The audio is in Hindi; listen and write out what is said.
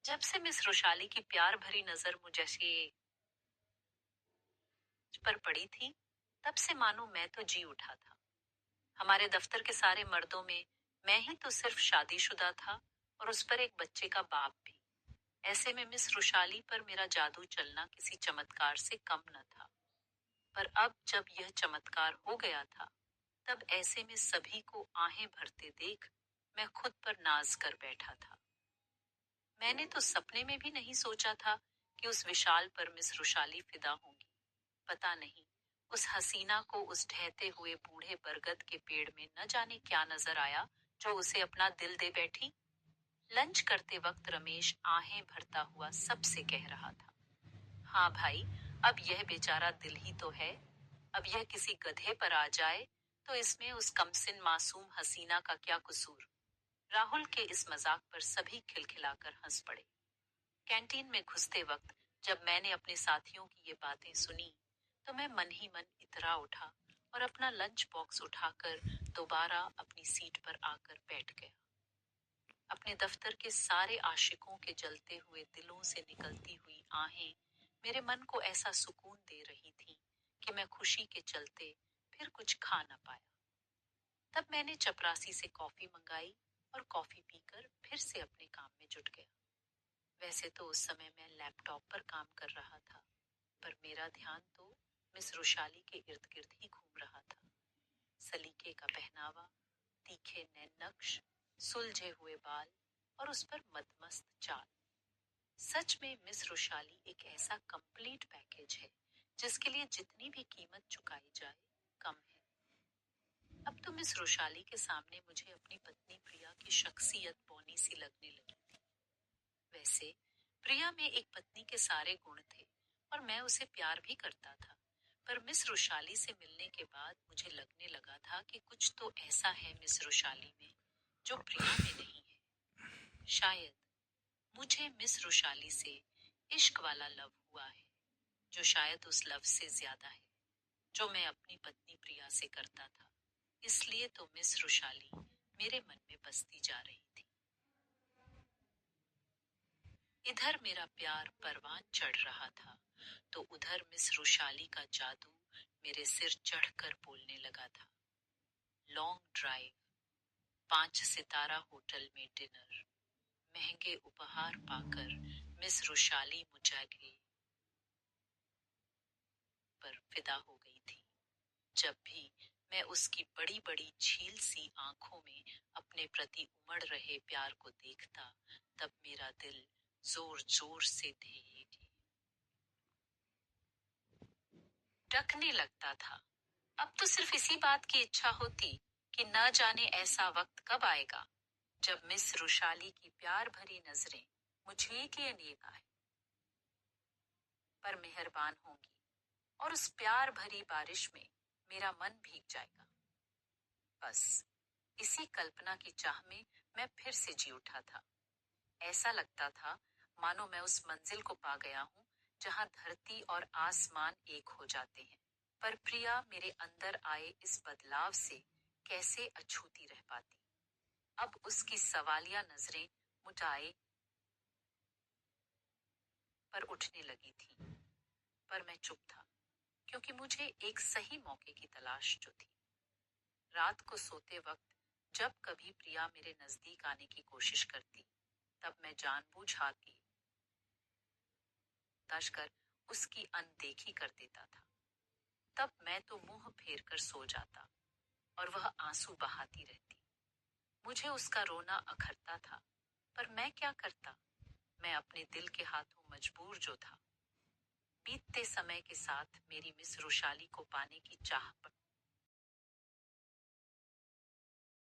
जब से मिस रोशाली की प्यार भरी नजर मुझ पर पड़ी थी, तब से मानो मैं तो जी उठा था। हमारे दफ्तर के सारे मर्दों में मैं ही तो सिर्फ शादीशुदा था और उस पर एक बच्चे का बाप भी। ऐसे में मिस रोशाली पर मेरा जादू चलना किसी चमत्कार से कम न था। पर अब जब यह चमत्कार हो गया था, तब ऐसे में सभी को आहें भरते देख मैं खुद पर नाज कर बैठा था। मैंने तो सपने में भी नहीं सोचा था कि उस विशाल पर मिस रुशाली फिदा होंगी। पता नहीं उस हसीना को उस ढहते हुए बूढ़े बरगद के पेड़ में न जाने क्या नजर आया जो उसे अपना दिल दे बैठी। लंच करते वक्त रमेश आहें भरता हुआ सबसे कह रहा था, हाँ भाई, अब यह बेचारा दिल ही तो है। अब यह किसी गधे पर आ जाए तो इसमें उस कमसिन मासूम हसीना का क्या कसूर। राहुल के इस मजाक पर सभी खिलखिलाकर हंस पड़े। कैंटीन में घुसते वक्त जब मैंने अपने साथियों की ये बातें सुनी, तो मैं मन ही मन इतरा उठा और अपना लंच बॉक्स उठाकर दोबारा अपनी सीट पर आकर बैठ गया। अपने दफ्तर के सारे आशिकों के जलते हुए दिलों से निकलती हुई आहें मेरे मन को ऐसा सुकून दे रही थी कि मैं खुशी के चलते फिर कुछ खा न पाया। तब मैंने चपरासी से कॉफी मंगाई और कॉफी पीकर फिर से अपने काम में जुट गया। वैसे तो उस समय मैं लैपटॉप पर काम कर रहा था, पर मेरा ध्यान तो मिस रुशाली के इर्द गिर्द ही घूम रहा था। सलीके का पहनावा, तीखे नैन नक्श, सुलझे हुए बाल और उस पर मदमस्त चाल। सच में मिस रुशाली एक ऐसा कंप्लीट पैकेज है जिसके लिए जितनी भी कीमत चुकाई जाए कम है। अब तो मिस रुशाली के सामने मुझे अपनी पत्नी प्रिया की शख्सियत बौनी सी लगने लगी थी। वैसे प्रिया में एक पत्नी के सारे गुण थे और मैं उसे प्यार भी करता था, पर मिस रुशाली से मिलने के बाद मुझे लगने लगा था कि कुछ तो ऐसा है मिस रुशाली में जो प्रिया में नहीं है। शायद मुझे मिस रुशाली से इश्क वाला लव हुआ है, जो शायद उस लव से ज्यादा है जो मैं अपनी पत्नी प्रिया से करता था। इसलिए तो मिस रुशाली मेरे मन में बसती जा रही थी। इधर मेरा प्यार परवान चढ़ रहा था, तो उधर मिस रुशाली का जादू मेरे सिर चढ़कर बोलने लगा था। लॉन्ग ड्राइव, 5 सितारा होटल में डिनर, महंगे उपहार पाकर मिस रुशाली मुझे पर फिदा हो गई थी। जब भी मैं उसकी बड़ी बड़ी झील सी आंखों में अपने प्रति उमड़ रहे प्यार को देखता, तब मेरा दिल जोर जोर से धड़कने लगता था। अब तो सिर्फ इसी बात की इच्छा होती कि न जाने ऐसा वक्त कब आएगा जब मिस रुशाली की प्यार भरी नजरें मुझे के निगाहें पर मेहरबान होंगी और उस प्यार भरी बारिश में मेरा मन भीग जाएगा। बस इसी कल्पना की चाह में मैं फिर से जी उठा था। ऐसा लगता था मानो मैं उस मंजिल को पा गया हूं जहां धरती और आसमान एक हो जाते हैं। पर प्रिया मेरे अंदर आए इस बदलाव से कैसे अछूती रह पाती। अब उसकी सवालिया नजरें मुझे पर उठने लगी थी, पर मैं चुप था, क्योंकि मुझे एक सही मौके की तलाश जो थी। रात को सोते वक्त जब कभी प्रिया मेरे नजदीक आने की कोशिश करती, तब मैं जानबूझ हाथ की तश कर उसकी अनदेखी कर देता था। तब मैं तो मुंह फेर कर सो जाता और वह आंसू बहाती रहती। मुझे उसका रोना अखरता था, पर मैं क्या करता। मैं अपने दिल के हाथों मजबूर जो था। बीतते समय के साथ मेरी मिस रुशाली को पाने की चाह